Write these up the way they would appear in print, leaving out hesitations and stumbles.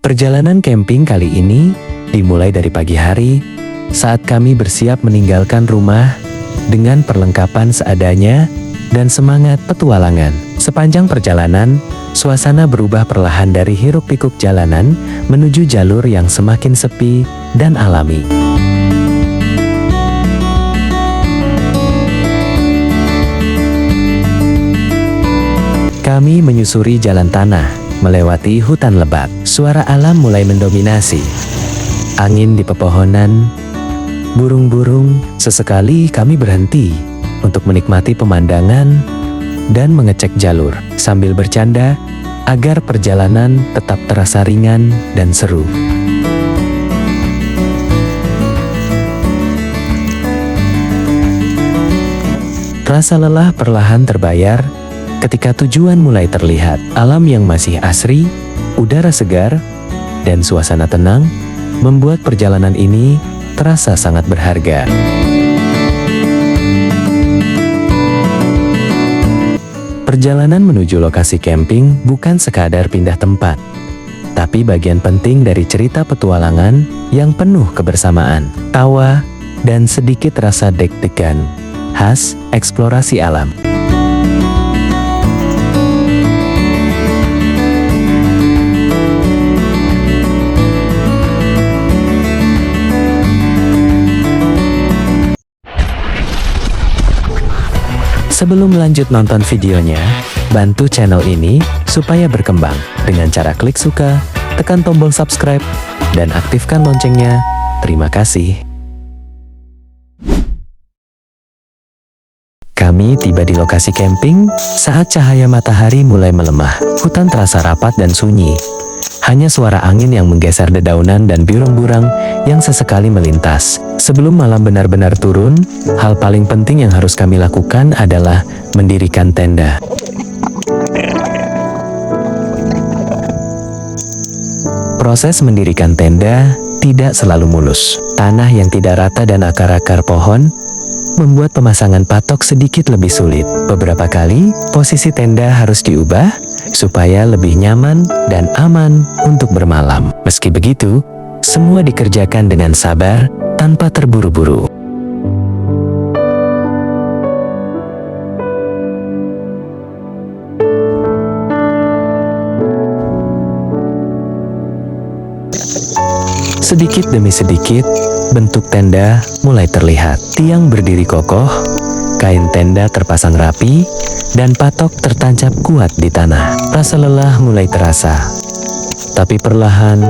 Perjalanan camping kali ini dimulai dari pagi hari saat kami bersiap meninggalkan rumah dengan perlengkapan seadanya dan semangat petualangan. Sepanjang perjalanan, suasana berubah perlahan dari hiruk-pikuk jalanan menuju jalur yang semakin sepi dan alami. Kami menyusuri jalan tanah, melewati hutan lebat. Suara alam mulai mendominasi. Angin di pepohonan, burung-burung. Sesekali kami berhenti untuk menikmati pemandangan dan mengecek jalur sambil bercanda agar perjalanan tetap terasa ringan dan seru. Rasa lelah perlahan terbayar ketika tujuan mulai terlihat. Alam yang masih asri, udara segar, dan suasana tenang membuat perjalanan ini terasa sangat berharga. Perjalanan menuju lokasi camping bukan sekadar pindah tempat, tapi bagian penting dari cerita petualangan yang penuh kebersamaan, tawa, dan sedikit rasa deg-degan khas eksplorasi alam. Sebelum lanjut nonton videonya, bantu channel ini supaya berkembang dengan cara klik suka, tekan tombol subscribe, dan aktifkan loncengnya. Terima kasih. Kami tiba di lokasi camping saat cahaya matahari mulai melemah. Hutan terasa rapat dan sunyi. Hanya suara angin yang menggeser dedaunan dan burung-burung yang sesekali melintas. Sebelum malam benar-benar turun, hal paling penting yang harus kami lakukan adalah mendirikan tenda. Proses mendirikan tenda tidak selalu mulus. Tanah yang tidak rata dan akar-akar pohon membuat pemasangan patok sedikit lebih sulit. Beberapa kali, posisi tenda harus diubah supaya lebih nyaman dan aman untuk bermalam. Meski begitu, semua dikerjakan dengan sabar tanpa terburu-buru. Sedikit demi sedikit, bentuk tenda mulai terlihat. Tiang berdiri kokoh, kain tenda terpasang rapi, dan patok tertancap kuat di tanah. Rasa lelah mulai terasa, tapi perlahan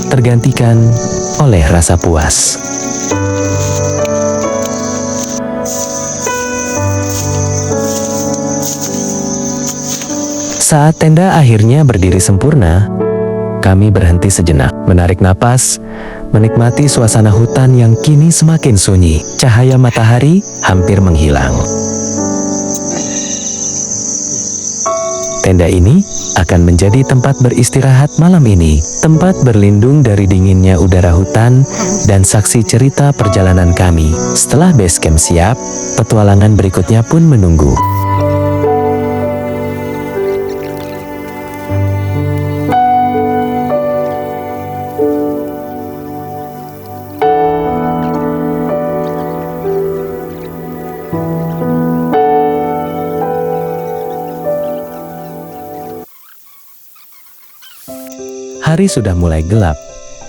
tergantikan oleh rasa puas. Saat tenda akhirnya berdiri sempurna, kami berhenti sejenak, menarik napas, menikmati suasana hutan yang kini semakin sunyi. Cahaya matahari hampir menghilang. Tenda ini akan menjadi tempat beristirahat malam ini, tempat berlindung dari dinginnya udara hutan, dan saksi cerita perjalanan kami. Setelah base camp siap, petualangan berikutnya pun menunggu. Hari sudah mulai gelap,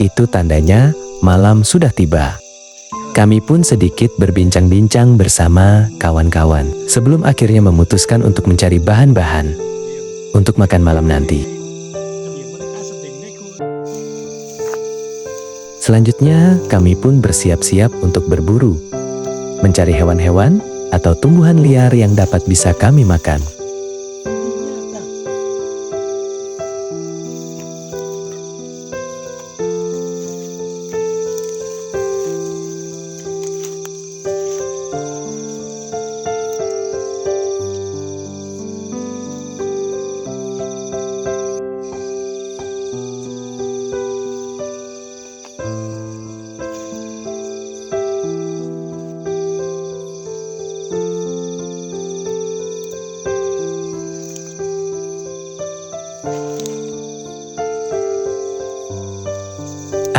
itu tandanya malam sudah tiba. Kami pun sedikit berbincang-bincang bersama kawan-kawan sebelum akhirnya memutuskan untuk mencari bahan-bahan untuk makan malam nanti. Selanjutnya, kami pun bersiap-siap untuk berburu, mencari hewan-hewan atau tumbuhan liar yang dapat bisa kami makan.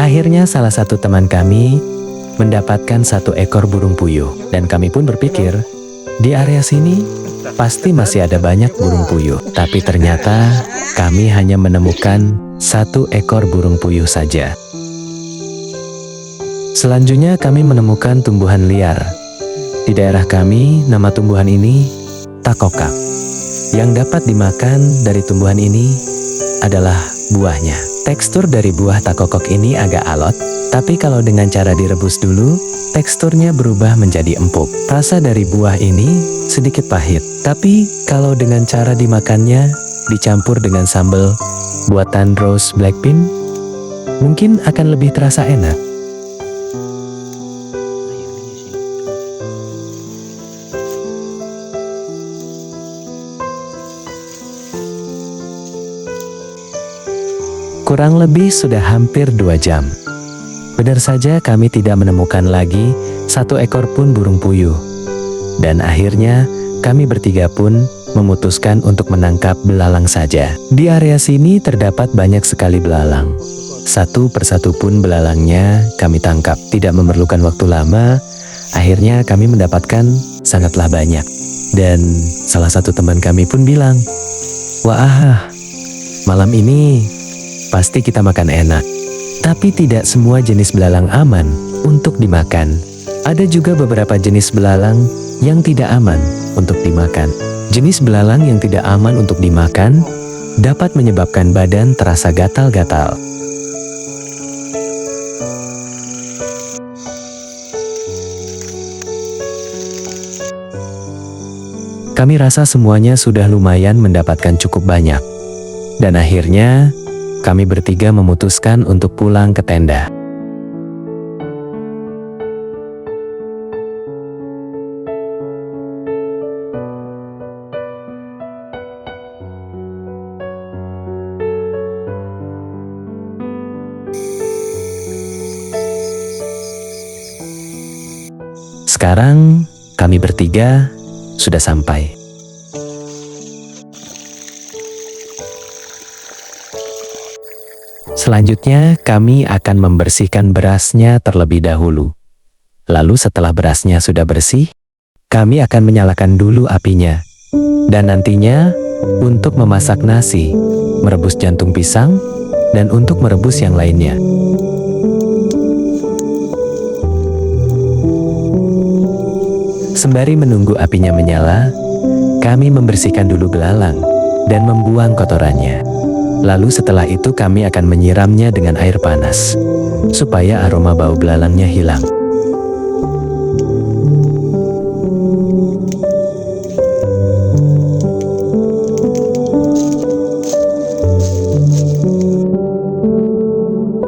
Akhirnya salah satu teman kami mendapatkan satu ekor burung puyuh. Dan kami pun berpikir, di area sini pasti masih ada banyak burung puyuh. Tapi ternyata kami hanya menemukan satu ekor burung puyuh saja. Selanjutnya kami menemukan tumbuhan liar. Di daerah kami, nama tumbuhan ini takokak. Yang dapat dimakan dari tumbuhan ini adalah buahnya. Tekstur dari buah takokok ini agak alot, tapi kalau dengan cara direbus dulu, teksturnya berubah menjadi empuk. Rasa dari buah ini sedikit pahit, tapi kalau dengan cara dimakannya dicampur dengan sambal buatan Rose Blackpink, mungkin akan lebih terasa enak. Kurang lebih sudah hampir 2 jam. Benar saja kami tidak menemukan lagi satu ekor pun burung puyuh. Dan akhirnya kami bertiga pun memutuskan untuk menangkap belalang saja. Di area sini terdapat banyak sekali belalang. Satu persatu pun belalangnya kami tangkap. Tidak memerlukan waktu lama, akhirnya kami mendapatkan sangatlah banyak. Dan salah satu teman kami pun bilang, "Wah, malam ini pasti kita makan enak." Tapi tidak semua jenis belalang aman untuk dimakan. Ada juga beberapa jenis belalang yang tidak aman untuk dimakan. Jenis belalang yang tidak aman untuk dimakan dapat menyebabkan badan terasa gatal-gatal. Kami rasa semuanya sudah lumayan mendapatkan cukup banyak. Dan akhirnya kami bertiga memutuskan untuk pulang ke tenda. Sekarang kami bertiga sudah sampai. Selanjutnya, kami akan membersihkan berasnya terlebih dahulu. Lalu setelah berasnya sudah bersih, kami akan menyalakan dulu apinya. Dan nantinya, untuk memasak nasi, merebus jantung pisang, dan untuk merebus yang lainnya. Sembari menunggu apinya menyala, kami membersihkan dulu belalang dan membuang kotorannya. Lalu setelah itu kami akan menyiramnya dengan air panas, supaya aroma bau belalangnya hilang.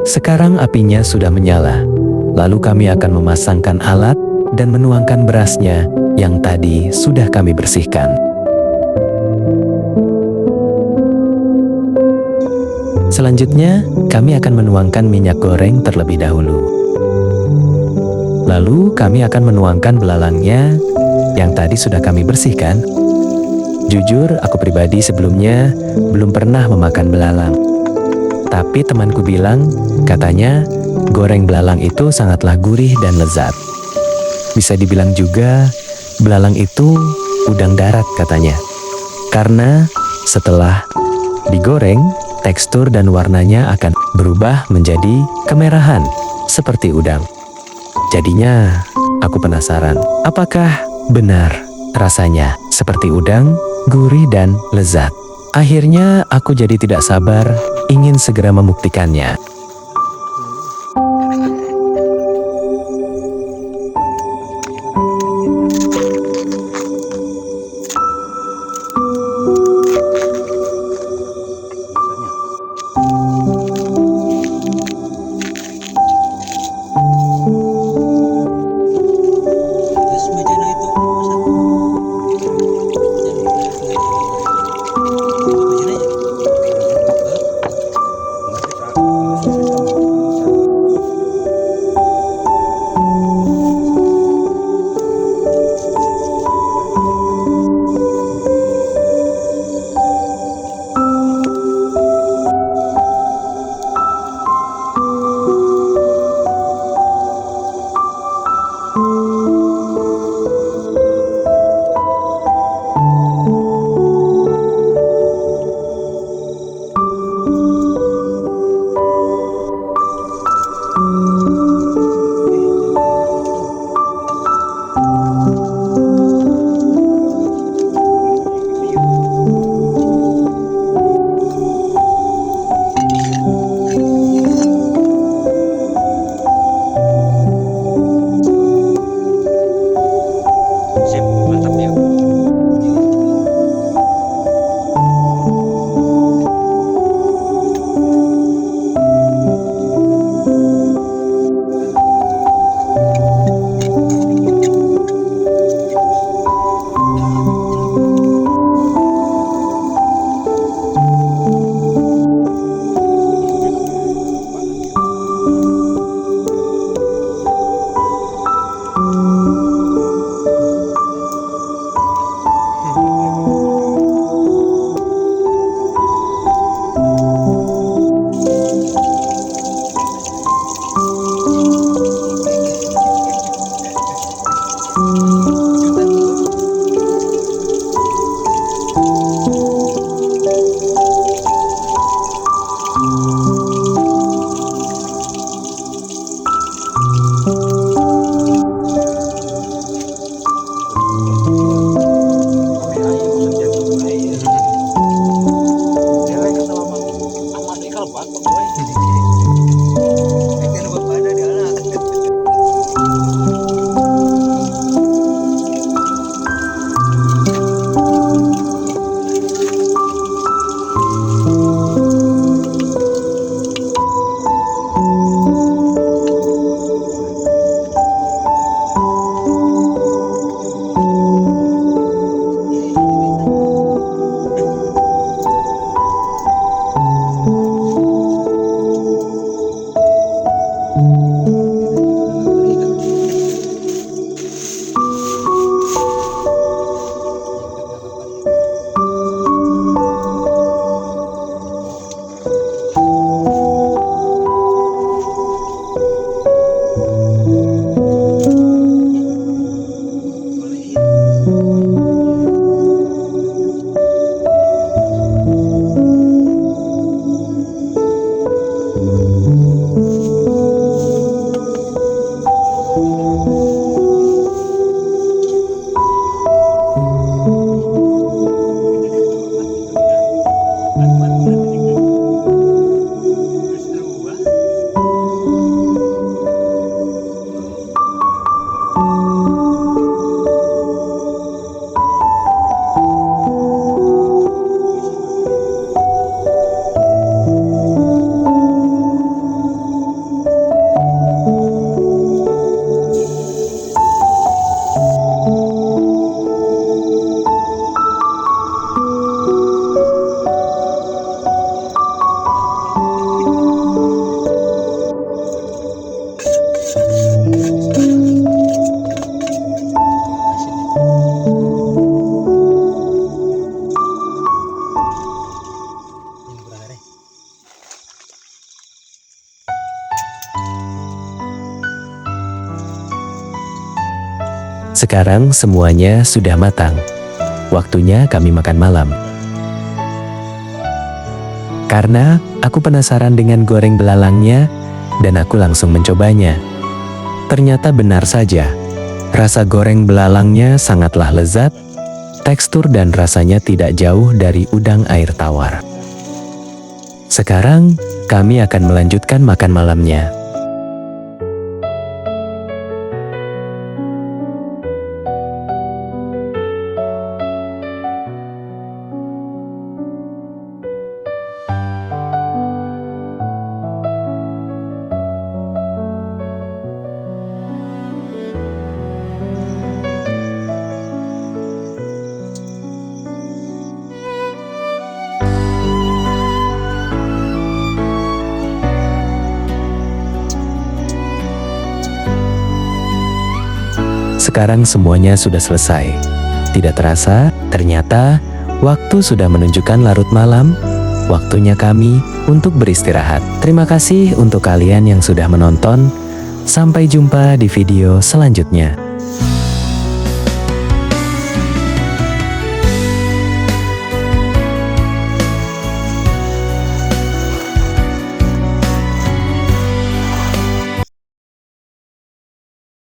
Sekarang apinya sudah menyala, lalu kami akan memasangkan alat dan menuangkan berasnya yang tadi sudah kami bersihkan. Selanjutnya, kami akan menuangkan minyak goreng terlebih dahulu. Lalu, kami akan menuangkan belalangnya yang tadi sudah kami bersihkan. Jujur, aku pribadi sebelumnya belum pernah memakan belalang. Tapi temanku bilang, katanya goreng belalang itu sangatlah gurih dan lezat. Bisa dibilang juga, belalang itu udang darat katanya. Karena setelah digoreng, tekstur dan warnanya akan berubah menjadi kemerahan, seperti udang. Jadinya, aku penasaran, apakah benar rasanya seperti udang, gurih dan lezat? Akhirnya, aku jadi tidak sabar, ingin segera membuktikannya. Sekarang semuanya sudah matang. Waktunya kami makan malam. Karena aku penasaran dengan goreng belalangnya, dan aku langsung mencobanya. Ternyata benar saja, rasa goreng belalangnya sangatlah lezat, tekstur dan rasanya tidak jauh dari udang air tawar. Sekarang, kami akan melanjutkan makan malamnya. Sekarang semuanya sudah selesai. Tidak terasa, ternyata waktu sudah menunjukkan larut malam. Waktunya kami untuk beristirahat. Terima kasih untuk kalian yang sudah menonton. Sampai jumpa di video selanjutnya.